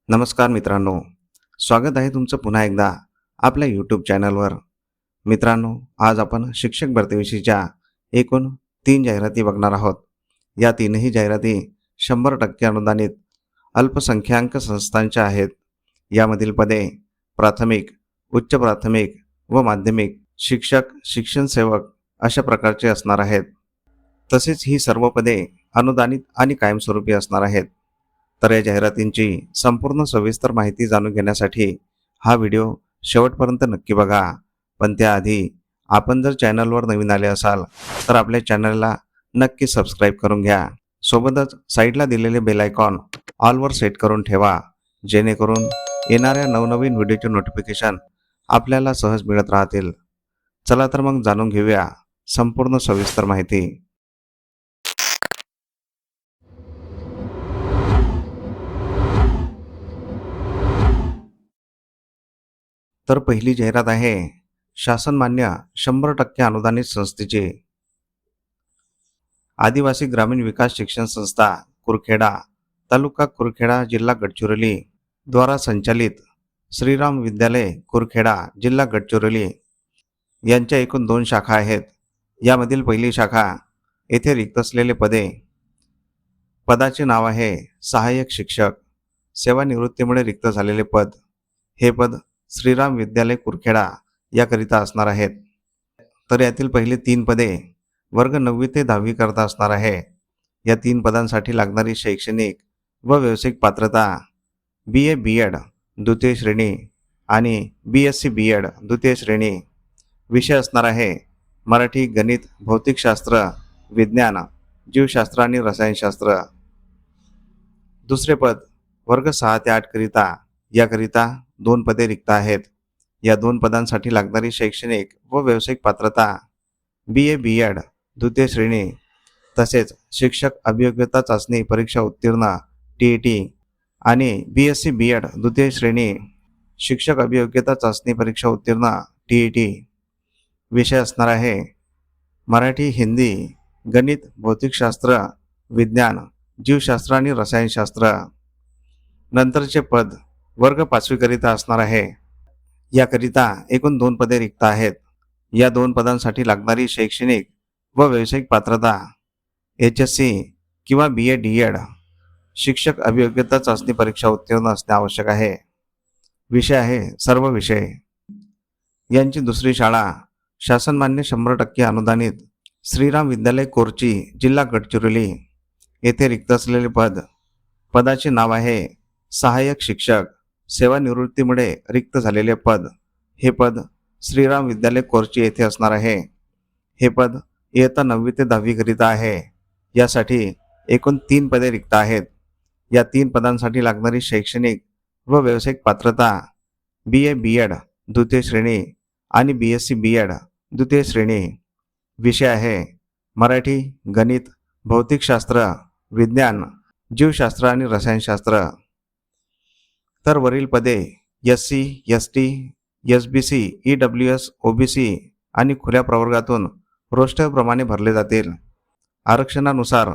नमस्कार मित्रांनो, स्वागत आहे तुमचं पुन्हा एकदा आपल्या यूट्यूब चॅनलवर. मित्रांनो, आज आपण शिक्षक भरतीविषयीच्या एकूण 3 जाहिराती बघणार आहोत. या तीनही जाहिराती 100% अनुदानित अल्पसंख्याक संस्थांच्या आहेत. यामधील पदे प्राथमिक, उच्च प्राथमिक व माध्यमिक शिक्षक, शिक्षण सेवक अशा प्रकारचे असणार आहेत. तसेच ही सर्व पदे अनुदानित आणि कायमस्वरूपी असणार आहेत. तर या जाहिरातींची संपूर्ण सविस्तर माहिती जाणून घेण्यासाठी हा व्हिडिओ शेवटपर्यंत नक्की बघा. पण त्याआधी आपण जर चॅनलवर नवीन आले असाल तर आपल्या चॅनलला नक्की सबस्क्राईब करून घ्या. सोबतच साईडला दिलेले बेल आयकॉन ऑलवर सेट करून ठेवा, जेणेकरून येणाऱ्या नवनवीन व्हिडिओचे नोटिफिकेशन आपल्याला सहज मिळत राहतील. चला तर मग जाणून घेऊया संपूर्ण सविस्तर माहिती. तर पहिली जाहिरात आहे शासनमान्य 100% अनुदानित संस्थेची. आदिवासी ग्रामीण विकास शिक्षण संस्था कुरखेडा, तालुका कुरखेडा, जिल्हा गडचिरोली द्वारा संचालित श्रीराम विद्यालय कुरखेडा, जिल्हा गडचिरोली यांच्या एकूण 2 शाखा आहेत. यामधील पहिली शाखा येथे रिक्त असलेले पदाचे नाव आहे सहाय्यक शिक्षक. सेवानिवृत्तीमुळे रिक्त झालेले पद. हे पद श्रीराम विद्यालय कुरखेडा याकरिता असणार आहेत. तर यातील पहिले 3 पदे वर्ग 9वी ते 10वी करता असणार आहे. या 3 पदांसाठी लागणारी शैक्षणिक व व्यावसायिक पात्रता BA BEd द्वितीय श्रेणी आणि BSc BEd द्वितीय श्रेणी. विषय असणार आहे मराठी, गणित, भौतिकशास्त्र, विज्ञान, जीवशास्त्र आणि रसायनशास्त्र. दुसरे पद वर्ग 6 ते 8 करिता. याकरिता 2 पदे रिक्त आहेत. या 2 पदांसाठी लागणारी शैक्षणिक व व्यावसायिक पात्रता BA BEd द्वितीय श्रेणी तसेच शिक्षक अभियोग्यता चाचणी परीक्षा उत्तीर्ण TET आणि BSc BEd द्वितीय श्रेणी शिक्षक अभियोग्यता चाचणी परीक्षा उत्तीर्ण TET. विषय असणार आहे मराठी, हिंदी, गणित, भौतिकशास्त्र, विज्ञान, जीवशास्त्र आणि रसायनशास्त्र. नंतरचे पद वर्ग 5वी करिता असणार आहे. याकरिता एकूण 2 पदे रिक्त आहेत. या 2 पदांसाठी लागणारी शैक्षणिक व व्यावसायिक पात्रता HSC किंवा BA DEd शिक्षक अभियोग्यता चाचणी परीक्षा उत्तीर्ण असणे आवश्यक आहे. विषय आहे सर्व विषय. यांची दुसरी शाळा शासनमान्य 100% अनुदानित श्रीराम विद्यालय कोरची, जिल्हा गडचिरोली येथे रिक्त असलेले पदाचे नाव आहे सहाय्यक शिक्षक. सेवानिवृत्तीमुळे रिक्त झालेले पद. हे पद श्रीराम विद्यालय कोरची येथे असणार आहे. हे पद इयत्ता 9वी ते 10वी करिता आहे. यासाठी एकूण 3 पदे रिक्त आहेत. या 3 पदांसाठी लागणारी शैक्षणिक व व्यावसायिक पात्रता BA BEd द्वितीय श्रेणी आणि BSc BEd द्वितीय श्रेणी. विषय आहे मराठी, गणित, भौतिकशास्त्र, विज्ञान, जीवशास्त्र आणि रसायनशास्त्र. तर वरील पदे SC, ST, SBC, EWS, OBC आणि खुल्या प्रवर्गातून रोस्टरप्रमाणे भरले जातील. आरक्षणानुसार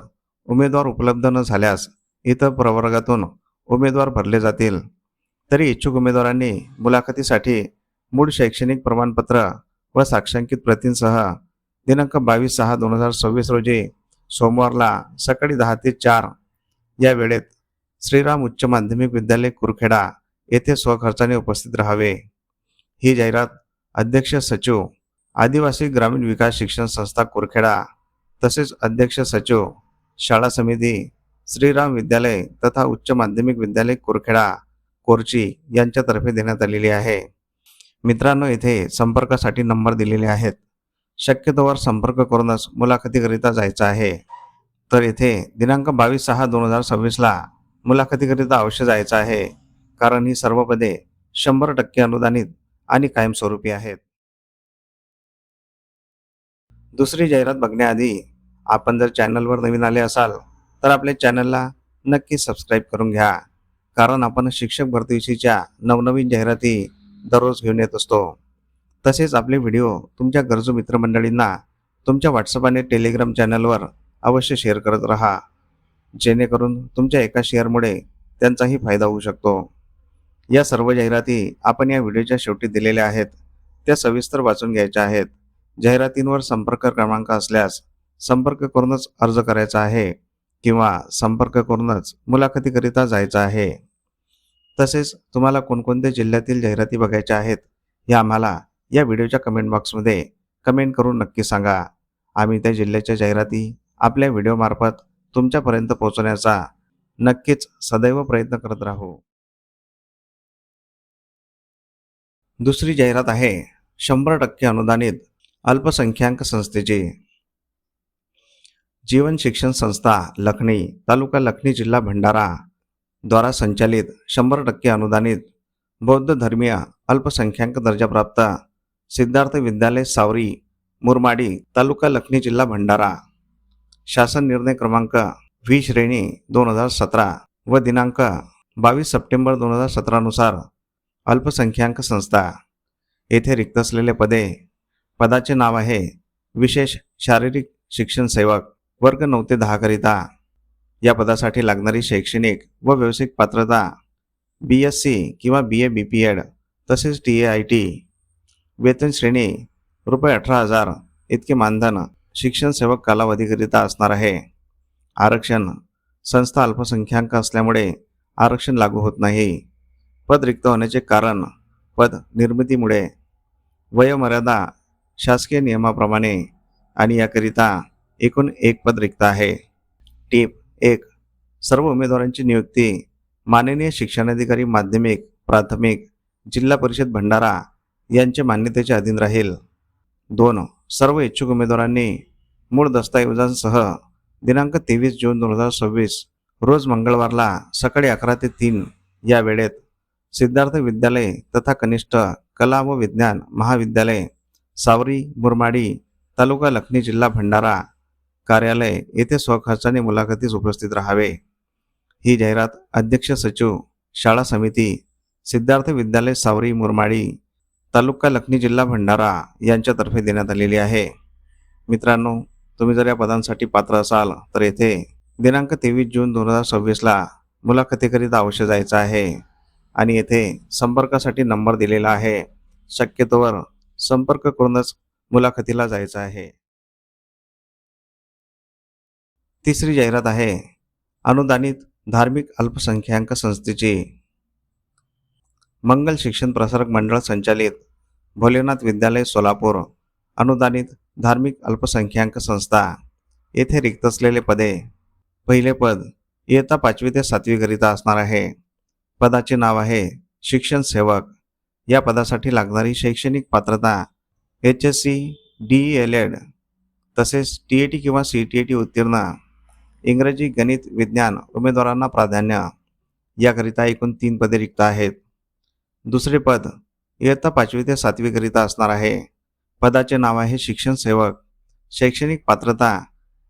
उमेदवार उपलब्ध न झाल्यास इतर प्रवर्गातून उमेदवार भरले जातील. तरी इच्छुक उमेदवारांनी मुलाखतीसाठी मूळ शैक्षणिक प्रमाणपत्र व साक्षांकित प्रतींसह दिनांक 22/6/2026 रोजी सोमवारला सकाळी 10 ते 4 या वेळेत श्रीराम उच्च माध्यमिक विद्यालय कुरखेडा येथे स्वखर्चाने उपस्थित राहावे. ही जाहिरात अध्यक्ष सचिव आदिवासी ग्रामीण विकास शिक्षण संस्था कुरखेडा तसेच अध्यक्ष सचिव शाळा समिती श्रीराम विद्यालय तथा उच्च माध्यमिक विद्यालय कुरखेडा कोरची यांच्यातर्फे देण्यात आलेली आहे. मित्रांनो, येथे संपर्कासाठी नंबर दिलेले आहेत. शक्यतोवर संपर्क करूनच मुलाखतीकरिता जायचं आहे. तर येथे दिनांक 22/6/2026 ला मुलाखतीकरिता अवश्य जायचं आहे, कारण ही सर्व पदे 100% अनुदानित आणि कायमस्वरूपी आहेत. दुसरी जाहिरात बघण्याआधी आपण जर चॅनलवर नवीन आले असाल तर आपल्या चॅनलला नक्की सबस्क्राईब करून घ्या, कारण आपण शिक्षक भरतीविषयीच्या नवनवीन जाहिराती दररोज घेऊन येत असतो. तसेच आपले व्हिडिओ तुमच्या गरजू मित्रमंडळींना तुमच्या व्हॉट्सअप आणि टेलिग्राम चॅनलवर अवश्य शेअर करत राहा, जेणेकरून तुमच्या एका शेअरमुळे त्यांचाही फायदा होऊ शकतो. या सर्व जाहिराती आपण या व्हिडिओच्या शेवटी दिलेल्या आहेत, त्या सविस्तर वाचून घ्यायच्या आहेत. जाहिरातींवर संपर्क क्रमांक असल्यास संपर्क करूनच अर्ज करायचा आहे किंवा संपर्क करूनच मुलाखतीकरिता जायचं आहे. तसेच तुम्हाला कोणकोणत्या जिल्ह्यातील जाहिराती बघायच्या आहेत हे आम्हाला या व्हिडिओच्या कमेंट बॉक्समध्ये कमेंट करून नक्की सांगा. आम्ही त्या जिल्ह्याच्या जाहिराती आपल्या व्हिडिओमार्फत तुमच्यापर्यंत पोहोचवण्याचा नक्कीच सदैव प्रयत्न करत राहू. दुसरी जाहिरात आहे 100% अनुदानित अल्पसंख्याक संस्थेची. जीवन शिक्षण संस्था लखनी, तालुका लखनी, जिल्हा भंडारा द्वारा संचालित 100% अनुदानित बौद्ध धर्मीय अल्पसंख्याक दर्जाप्राप्त सिद्धार्थ विद्यालय सावरी मुरमाडी, तालुका लखनी, जिल्हा भंडारा. शासन निर्णय क्रमांक 20 श्रेणी 2017 व दिनांक 22 सप्टेंबर 2017 नुसार अल्पसंख्याक संस्था येथे रिक्त असलेले पदाचे नाव आहे विशेष शारीरिक शिक्षण सेवक, वर्ग 9 ते 10 करिता. या पदासाठी लागणारी शैक्षणिक व व्यावसायिक पात्रता BSc किंवा BA BPEd तसेच TAIT. वेतन श्रेणी ₹18,000 इतके मानधन शिक्षण सेवक कालावधीकरिता असणार आहे. आरक्षण संस्था अल्पसंख्याक असल्यामुळे आरक्षण लागू होत नाही. पद रिक्त होण्याचे कारण पद निर्मितीमुळे, वयोमर्यादा शासकीय नियमाप्रमाणे आणि याकरिता एकूण एक पद रिक्त आहे. टीप 1. सर्व उमेदवारांची नियुक्ती माननीय शिक्षणाधिकारी माध्यमिक प्राथमिक जिल्हा परिषद भंडारा यांच्या मान्यतेच्या अधीन राहील. 2. सर्व इच्छुक उमेदवारांनी मूळ दस्तऐवजांसह दिनांक 23 जून 2026 रोज मंगळवारला सकाळी 11 ते 3 या वेळेत सिद्धार्थ विद्यालय तथा कनिष्ठ कला व विज्ञान महाविद्यालय सावरी मुरमाडी, तालुका लखनी, जिल्हा भंडारा कार्यालय येथे स्वखर्चाने मुलाखतीस उपस्थित राहावे. ही जाहिरात अध्यक्ष सचिव शाळा समिती सिद्धार्थ विद्यालय सावरी मुरमाडी, तालुका लखनी, जिल्हा भंडारा यांच्यातर्फे देण्यात आलेली आहे. मित्रांनो, तुम्ही जर या पदांसाठी पात्र असाल तर येथे दिनांक 23 जून 2026ला मुलाखतीकरिता अवश्य जायचं आहे आणि येथे संपर्कासाठी नंबर दिलेला आहे. शक्यतोवर संपर्क करूनच मुलाखतीला जायचं आहे. तिसरी जाहिरात आहे अनुदानित धार्मिक अल्पसंख्याक संस्थेची. मंगल शिक्षण प्रसारक मंडळ संचालित भोलेनाथ विद्यालय सोलापूर अनुदानित धार्मिक अल्पसंख्याक संस्था येथे रिक्त असलेले पदे. पहिले पद इयत्ता 5वी ते 7वी करिता असणार आहे. पदाचे नाव आहे शिक्षण सेवक. या पदासाठी लागणारी शैक्षणिक पात्रता HSC DELED तसेच TAT किंवा CTAT उत्तीर्ण. इंग्रजी, गणित, विज्ञान उमेदवारांना प्राधान्य. याकरिता एकूण 3 पदे रिक्त आहेत. दुसरे पद इयत्ता 5वी ते 7वी करिता असणार आहे. पदाचे नाव आहे शिक्षण सेवक. शैक्षणिक पात्रता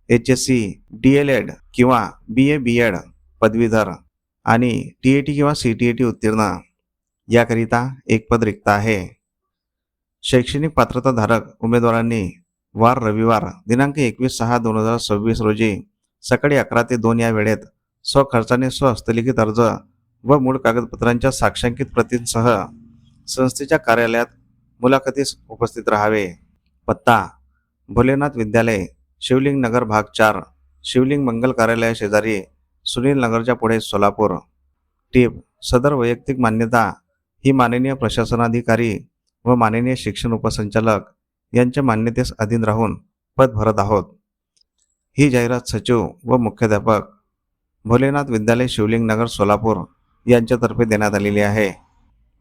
HSC DELED किंवा BA BEd पदवीधर आणि TAT किंवा CTAT उत्तीर्ण. याकरिता एक पद रिक्त आहे. शैक्षणिक पात्रता धारक उमेदवारांनी वार रविवार दिनांक 21/6/2026 रोजी सकाळी 11 ते 2 या वेळेत स्वखर्चाने स्वहस्तलिखित अर्ज व मूळ कागदपत्रांच्या साक्षांकित प्रतींसह संस्थेच्या कार्यालयात मुलाखतीस उपस्थित राहावे. पत्ता भोलेनाथ विद्यालय, शिवलिंग नगर भाग 4, शिवलिंग मंगल कार्यालया शेजारी, सुनील नगरच्या पुढे, सोलापूर. टीप सदर वैयक्तिक मान्यता ही माननीय प्रशासनाधिकारी व माननीय शिक्षण उपसंचालक यांच्या मान्यतेस अधीन राहून पद भरत आहोत. ही जाहिरात सचिव व मुख्याध्यापक भोलेनाथ विद्यालय, शिवलिंग नगर, सोलापूर यांच्यातर्फे देण्यात आलेली आहे.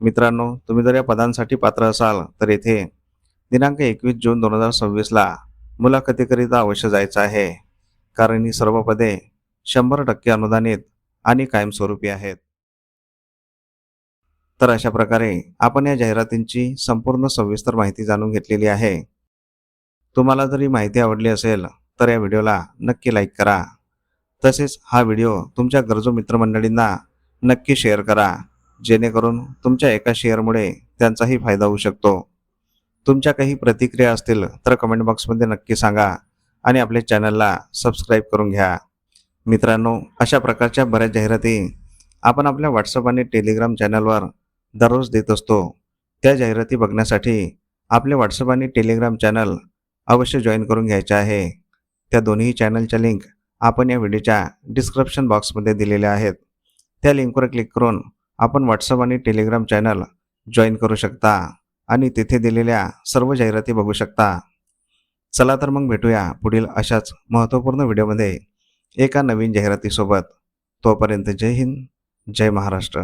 मित्रांनो, तुम्ही जर या पदांसाठी पात्र असाल तर येथे दिनांक 21 जून 2026ला मुलाखतीकरिता अवश्य जायचं आहे, कारण ही सर्व पदे 100% अनुदानित आणि कायमस्वरूपी आहेत. तर अशा प्रकारे आपण या जाहिरातींची संपूर्ण सविस्तर माहिती जाणून घेतलेली आहे. तुम्हाला जर ही माहिती आवडली असेल तर या व्हिडिओला नक्की लाईक करा. तसेच हा व्हिडिओ तुमच्या गरजू मित्रमंडळींना नक्की शेअर करा, जेणेकरून तुमच्या एका शेअरमुळे त्यांचाही फायदा होऊ शकतो. तुमच्या काही प्रतिक्रिया असतील तर कमेंट बॉक्समध्ये नक्की सांगा आणि आपल्या चॅनलला सबस्क्राईब करून घ्या. मित्रांनो, अशा प्रकारच्या बऱ्याच जाहिराती आपण आपल्या व्हॉट्सअप आणि टेलिग्राम चॅनलवर दररोज देत असतो. त्या जाहिराती बघण्यासाठी आपले व्हॉट्सअप आणि टेलिग्राम चॅनल अवश्य जॉईन करून घ्यायचे आहे. त्या दोन्ही चॅनलच्या लिंक आपण या व्हिडिओच्या डिस्क्रिप्शन बॉक्समध्ये दिलेल्या आहेत. त्या लिंकवर क्लिक करून आपण व्हॉट्सअप आणि टेलिग्राम चॅनल जॉईन करू शकता आणि तिथे दिलेल्या सर्व जाहिराती बघू शकता. चला तर मग भेटूया पुढील अशाच महत्त्वपूर्ण व्हिडिओमध्ये एका नवीन जाहिरातीसोबत. तोपर्यंत जय हिंद, जय महाराष्ट्र.